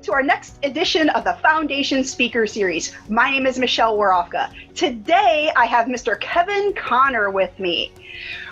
to our next edition of the Foundation Speaker Series. My name is Michelle Warofka. Today, I have Mr. Kevin Connor with me.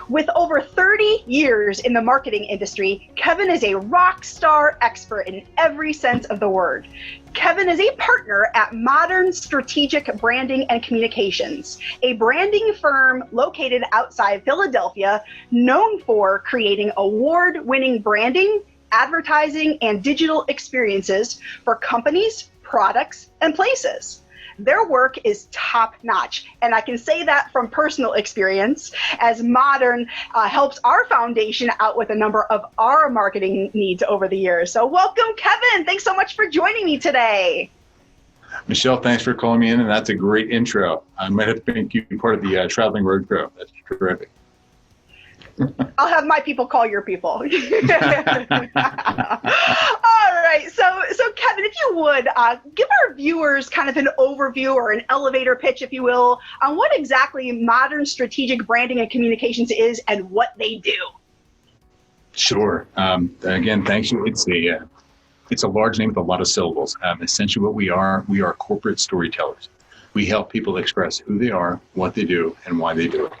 With over 30 years in the marketing industry, Kevin is a rock star expert in every sense of the word. Kevin is a partner at Modern Strategic Branding and Communications, a branding firm located outside Philadelphia, known for creating award-winning branding, advertising, and digital experiences for companies, products, and places. Their work is top-notch, and I can say that from personal experience, as Modern helps our foundation out with a number of our marketing needs over the years. So welcome, Kevin. Thanks so much for joining me today. Michelle, thanks for calling me in, and that's a great intro. I might have to make you part of the Traveling Road Crew. That's terrific. I'll have my people call your people. All right. So Kevin, if you would, give our viewers kind of an overview or an elevator pitch, if you will, on what exactly Modern Strategic Branding and Communications is and what they do. Sure. Again, thanks. It's a large name with a lot of syllables. Essentially what we are corporate storytellers. We help people express who they are, what they do, and why they do it.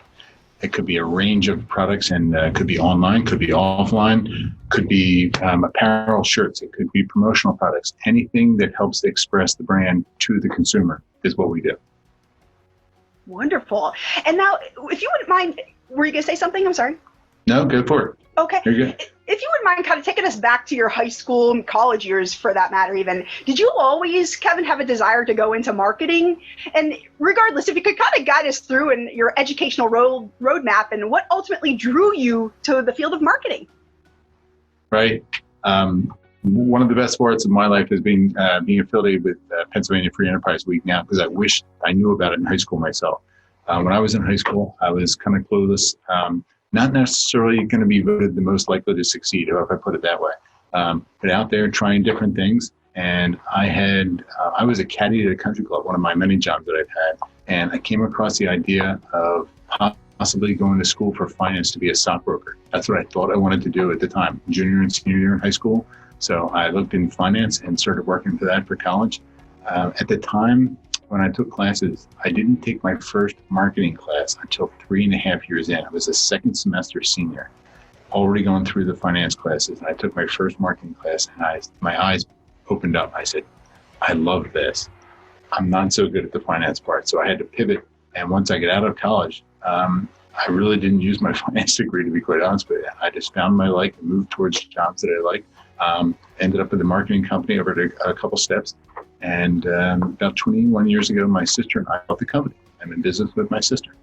It could be a range of products, and could be online, could be offline, could be apparel, shirts, it could be promotional products. Anything that helps express the brand to the consumer is what we do. Wonderful. And now, if you wouldn't mind, were you going to say something? I'm sorry. No, go for it. Okay. You're good. If you wouldn't mind kind of taking us back to your high school and college years, for that matter even, did you always, Kevin, have a desire to go into marketing? And regardless, if you could kind of guide us through in your educational roadmap and what ultimately drew you to the field of marketing? Right. One of the best parts of my life has been being affiliated with Pennsylvania Free Enterprise Week now, because I wish I knew about it in high school myself. When I was in high school, I was kind of clueless. Not necessarily going to be voted the most likely to succeed, if I put it that way. But out there trying different things. And I was a caddy at a country club, one of my many jobs that I've had. And I came across the idea of possibly going to school for finance to be a stockbroker. That's what I thought I wanted to do at the time, junior and senior year in high school. So I looked in finance and started working for that for college. At the time, when I took classes, I didn't take my first marketing class until 3.5 years in. I was a second semester senior, already going through the finance classes. And I took my first marketing class, and my eyes opened up. I said, I love this. I'm not so good at the finance part. So I had to pivot. And once I got out of college, I really didn't use my finance degree, to be quite honest with you. I just found my like and moved towards jobs that I like. Ended up with a marketing company over a couple steps. And about 21 years ago, my sister and I bought the company. I'm in business with my sister.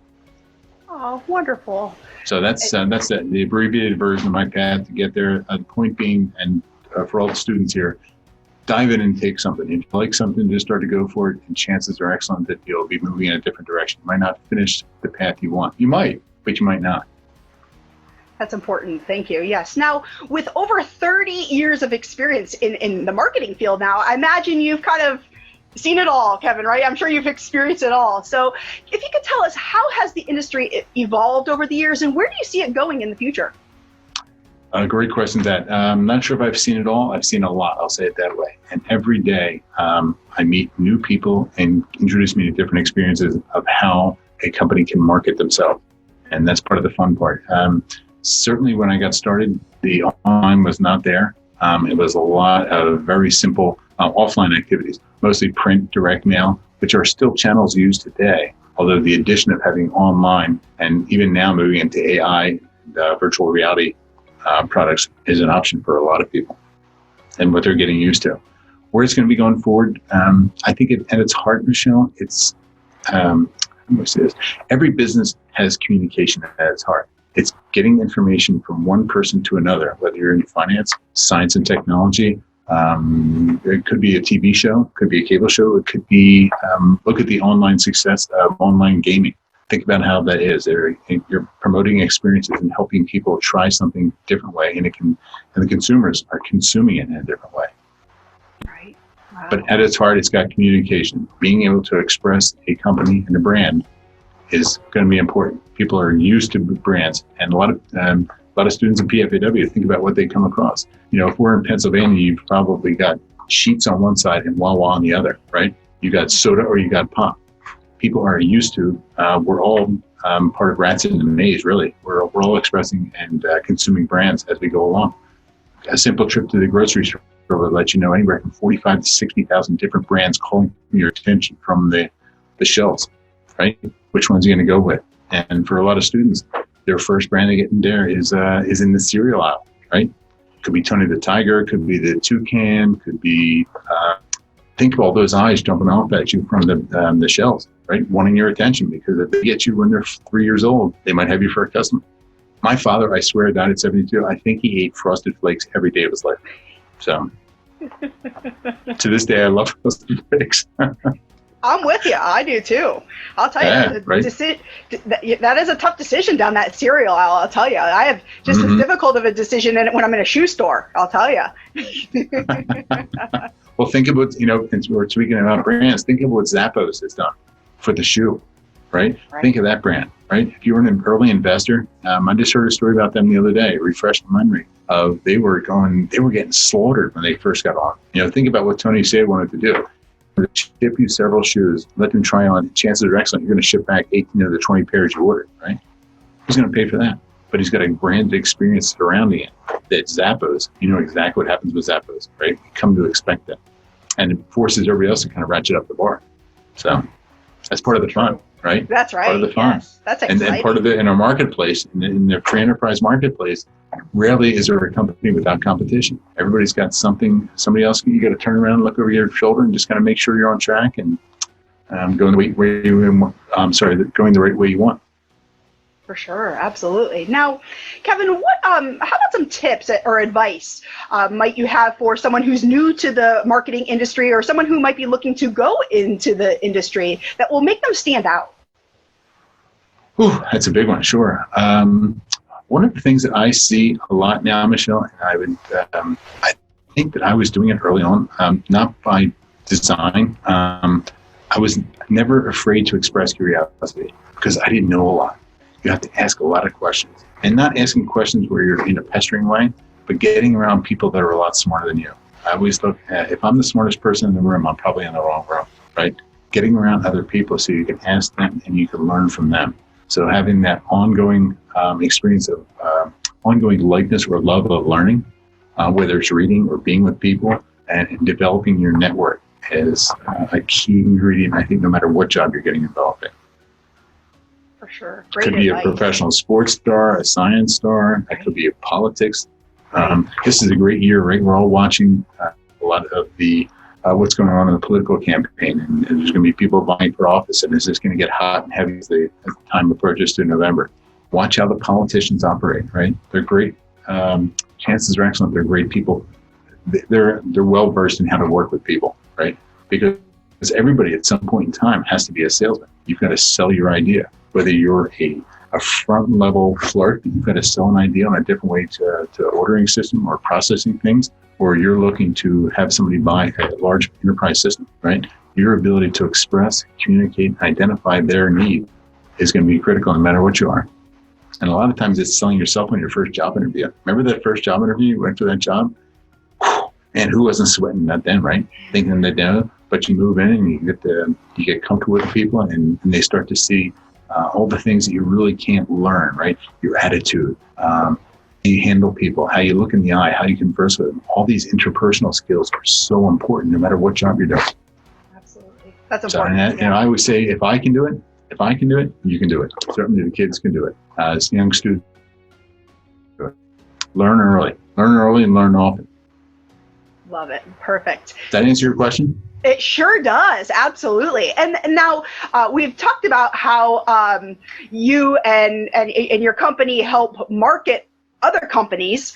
Oh, wonderful. So that's the abbreviated version of my path to get there. The point being, and for all the students here, dive in and take something. If you like something, just start to go for it, and chances are excellent that you'll be moving in a different direction. You might not finish the path you want. You might, but you might not. That's important. Thank you. Yes. Now, with over 30 years of experience in the marketing field now, I imagine you've kind of seen it all, Kevin, right? I'm sure you've experienced it all. So if you could tell us, how has the industry evolved over the years, and where do you see it going in the future? Great question, that. I'm not sure if I've seen it all. I've seen a lot, I'll say it that way. And every day I meet new people and introduce me to different experiences of how a company can market themselves. And that's part of the fun part. Certainly when I got started, the online was not there. It was a lot of very simple offline activities, mostly print, direct mail, which are still channels used today. Although the addition of having online, and even now moving into AI, virtual reality products, is an option for a lot of people and what they're getting used to. Where it's going to be going forward, I think at its heart, Michelle, it's, I'm going to say this, every business has communication at its heart. It's getting information from one person to another, whether you're in finance, science and technology. It could be a TV show, it could be a cable show, it could be, look at the online success of online gaming. Think about how that is. You're promoting experiences and helping people try something different way, and the consumers are consuming it in a different way. Right. Wow. But at its heart, it's got communication. Being able to express a company and a brand is going to be important. People are used to brands, and a lot of students in PFAW think about what they come across. You know, if we're in Pennsylvania, you've probably got Sheets on one side and Wawa on the other, right? You got soda or you got pop. People are used to, we're all part of rats in the maze, really. We're all expressing and consuming brands as we go along. A simple trip to the grocery store will let you know anywhere from 45 to 60,000 different brands calling your attention from the shelves, right? Which one's you going to go with? And for a lot of students, their first brand they get in there is in the cereal aisle, right? Could be Tony the Tiger, could be the Toucan, could be, think of all those eyes jumping off at you from the shelves, right? Wanting your attention, because if they get you when they're 3 years old, they might have you for a customer. My father, I swear, died at 72. I think he ate Frosted Flakes every day of his life. So to this day, I love Frosted Flakes. I'm with you. I do too. I'll tell you, right? That is a tough decision down that cereal aisle. I'll tell you, I have just as difficult of a decision when I'm in a shoe store. I'll tell you. Well, think about, since we're speaking about brands, think of what Zappos has done for the shoe, right? Think of that brand, right? If you were an early investor, I just heard a story about them the other day, refreshed my memory of they were getting slaughtered when they first got on. Think about what Tony Hsieh wanted to do. Ship you several shoes, let them try on. Chances are excellent you're going to ship back 18 of the 20 pairs you ordered, right? Who's going to pay for that? But he's got a branded experience surrounding it. That's Zappos. You know exactly what happens with Zappos, right? You come to expect that. And it forces everybody else to kind of ratchet up the bar. So that's part of the fun, right? That's right. Part of the fun. Yes. That's exciting. And part of it in our marketplace, in the free enterprise marketplace, rarely is there a company without competition. Everybody's got something, somebody else, you got to turn around and look over your shoulder and just kind of make sure you're on track and going the right way you want. For sure, absolutely. Now, Kevin, how about some tips or advice might you have for someone who's new to the marketing industry or someone who might be looking to go into the industry that will make them stand out? Ooh, that's a big one, sure. One of the things that I see a lot now, Michelle, and I think that I was doing it early on, not by design. I was never afraid to express curiosity because I didn't know a lot. You have to ask a lot of questions, and not asking questions where you're in a pestering way, but getting around people that are a lot smarter than you. I always look at, if I'm the smartest person in the room, I'm probably in the wrong room, right? Getting around other people so you can ask them and you can learn from them. So having that ongoing experience of ongoing likeness or love of learning, whether it's reading or being with people and developing your network is a key ingredient, I think, no matter what job you're getting involved in. For sure. Great could be advice. A professional sports star, a science star. It could be a politics. This is a great year, right? We're all watching a lot of the what's going on in the political campaign, and there's going to be people vying for office, and is this going to get hot and heavy as the time approaches to November? Watch how the politicians operate, right? They're great. Chances are excellent. They're great people. They're well versed in how to work with people, right? Because everybody at some point in time has to be a salesman. You've got to sell your idea. Whether you're a front level flirt, you've got to sell an idea on a different way to ordering system or processing things, or you're looking to have somebody buy a large enterprise system, right? Your ability to express, communicate, identify their need is going to be critical no matter what you are. And a lot of times it's selling yourself on your first job interview. Remember that first job interview? You went for that job? And who wasn't sweating that then, right? Thinking that down, but you move in and you get comfortable with people and they start to see all the things that you really can't learn, right? Your attitude, how you handle people, how you look in the eye, how you converse with them. All these interpersonal skills are so important no matter what job you're doing. Absolutely. That's important. And I would say, if I can do it, you can do it. Certainly the kids can do it. As young students, learn early and learn often. Love it. Perfect. Does that answer your question? It sure does. Absolutely. And now we've talked about how you and your company help market other companies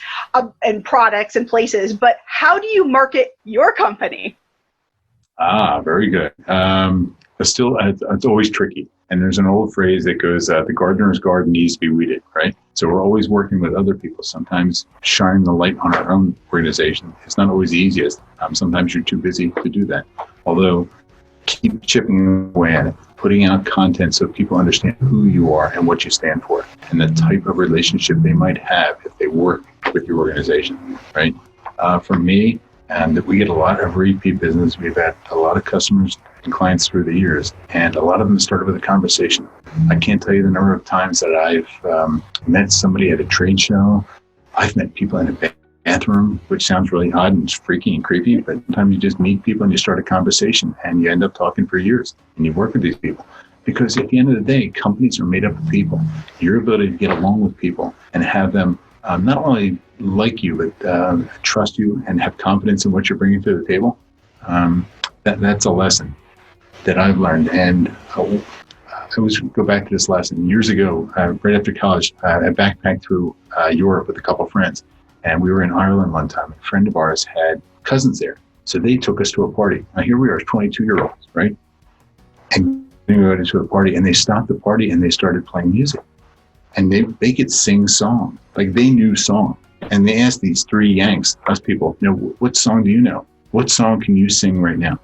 and products and places, but how do you market your company? Very good. It's always tricky. And there's an old phrase that goes, the gardener's garden needs to be weeded, right? So we're always working with other people. Sometimes shining the light on our own organization is not always the easiest. Sometimes you're too busy to do that. Although, keep chipping away at it, putting out content so people understand who you are and what you stand for, and the type of relationship they might have if they work with your organization, right? For me, And we get a lot of repeat business. We've had a lot of customers and clients through the years, and a lot of them started with a conversation. I can't tell you the number of times that I've met somebody at a trade show. I've met people in a bathroom, which sounds really odd and freaky and creepy, but sometimes you just meet people and you start a conversation and you end up talking for years and you work with these people. Because at the end of the day, companies are made up of people. Your ability to get along with people and have them not only like you, but trust you and have confidence in what you're bringing to the table, that's a lesson that I've learned. And I always go back to this lesson. Years ago, right after college, I backpacked through Europe with a couple of friends. And we were in Ireland one time. A friend of ours had cousins there. So they took us to a party. Now here we are, 22-year-olds, right? And we went to a party and they stopped the party and they started playing music. And they could sing song, like they knew song. And they asked these three Yanks, us people, what song do you know? What song can you sing right now?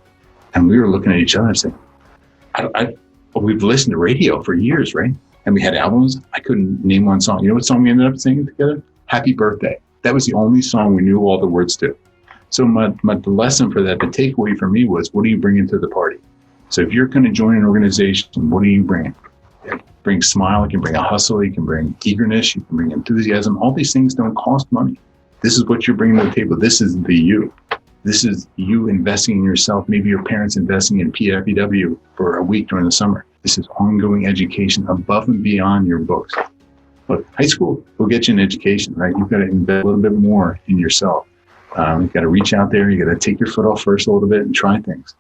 And we were looking at each other and saying, we've listened to radio for years, right? And we had albums. I couldn't name one song. You know what song we ended up singing together? Happy Birthday. That was the only song we knew all the words to. So the lesson for that, the takeaway for me was, what are you bringing to the party? So if you're going to join an organization, what are you bringing? Bring smile, you can bring a hustle, you can bring eagerness, you can bring enthusiasm. All these things don't cost money. This is what you're bringing to the table. This is the you. This is you investing in yourself. Maybe your parents investing in PFEW for a week during the summer. This is ongoing education above and beyond your books. But high school will get you an education, right? You've got to invest a little bit more in yourself. You've got to reach out there. You've got to take your foot off first a little bit and try things.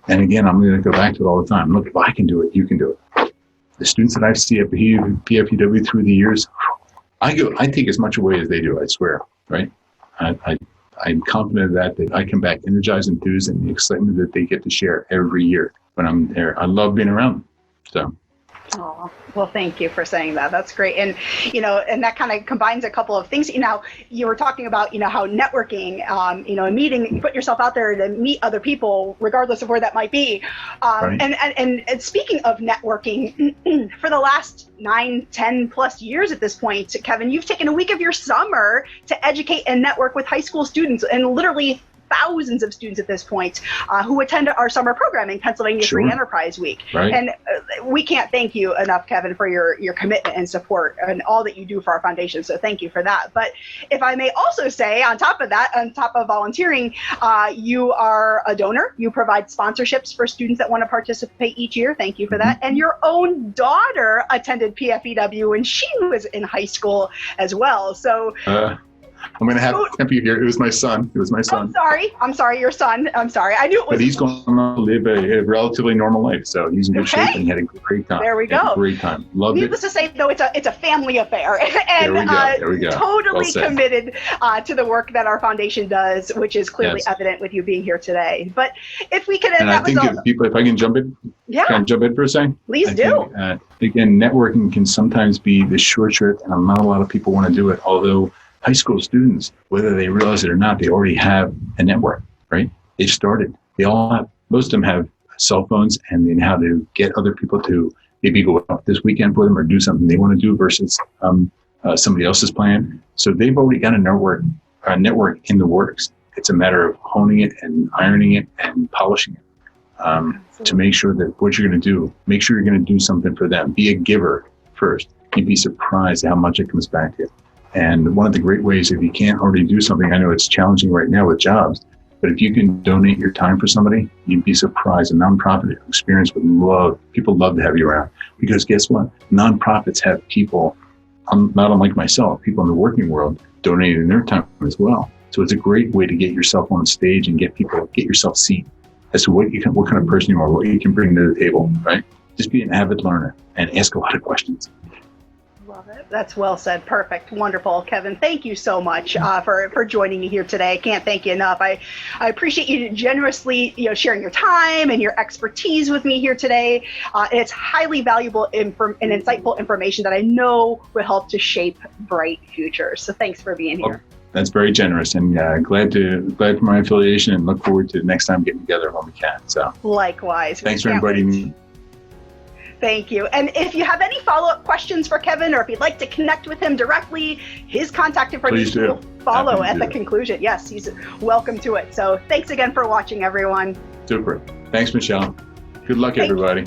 And again, I'm going to go back to it all the time. Look, if I can do it, you can do it. The students that I see at PFEW through the years, I take as much away as they do, I swear, right? I'm confident that I come back energized, enthused, and the excitement that they get to share every year when I'm there. I love being around them. So. Oh, well, thank you for saying that. That's great. And, and that kind of combines a couple of things. You were talking about, how networking, and meeting, you put yourself out there to meet other people, regardless of where that might be. Right. And speaking of networking, for the last 9, 10 plus years at this point, Kevin, you've taken a week of your summer to educate and network with high school students, and literally thousands of students at this point who attend our summer programming, Pennsylvania Free Enterprise Week. Right. And we can't thank you enough, Kevin, for your commitment and support and all that you do for our foundation. So thank you for that. But if I may also say, on top of that, on top of volunteering, you are a donor. You provide sponsorships for students that want to participate each year. Thank you for that. And your own daughter attended PFEW when she was in high school as well. So I'm going to have to tempt you here. It was my son. I'm sorry, your son. I'm sorry. I knew it was. But he's going to live a relatively normal life. So he's in good shape and he had a great time. There we go. Great time. Loved Needless to say, though, it's a family affair. And there we go. Totally committed to the work that our foundation does, which is clearly evident with you being here today. But if we could, and I think if I can jump in, can I jump in for a second? Please do. Again, networking can sometimes be the short trip, and not a lot of people want to do it. Although high school students, whether they realize it or not, they already have a network, right? They've started. They all have, most of them have cell phones, and they know how to get other people to maybe go out this weekend for them or do something they want to do versus somebody else's plan. So they've already got a network in the works. It's a matter of honing it and ironing it and polishing it to make sure that what you're going to do, make sure you're going to do something for them. Be a giver first. You'd be surprised how much it comes back to you. And one of the great ways, if you can't already do something, I know it's challenging right now with jobs, but if you can donate your time for somebody, you'd be surprised. A nonprofit experience people love to have you around, because guess what? Nonprofits have people, not unlike myself, people in the working world donating their time as well. So it's a great way to get yourself on stage and get yourself seen as to what kind of person you are, what you can bring to the table, right? Just be an avid learner and ask a lot of questions. Love it. That's well said. Perfect. Wonderful. Kevin, thank you so much for joining me here today. I can't thank you enough. I appreciate you generously sharing your time and your expertise with me here today. It's highly valuable and insightful information that I know will help to shape bright futures. So thanks for being here. Well, that's very generous, and glad for my affiliation, and look forward to next time getting together when we can. So likewise. Thanks for inviting me. Thank you. And if you have any follow-up questions for Kevin, or if you'd like to connect with him directly, his contact information will follow at the conclusion. Yes, he's welcome to it. So thanks again for watching, everyone. Super. Thanks, Michelle. Good luck, everybody.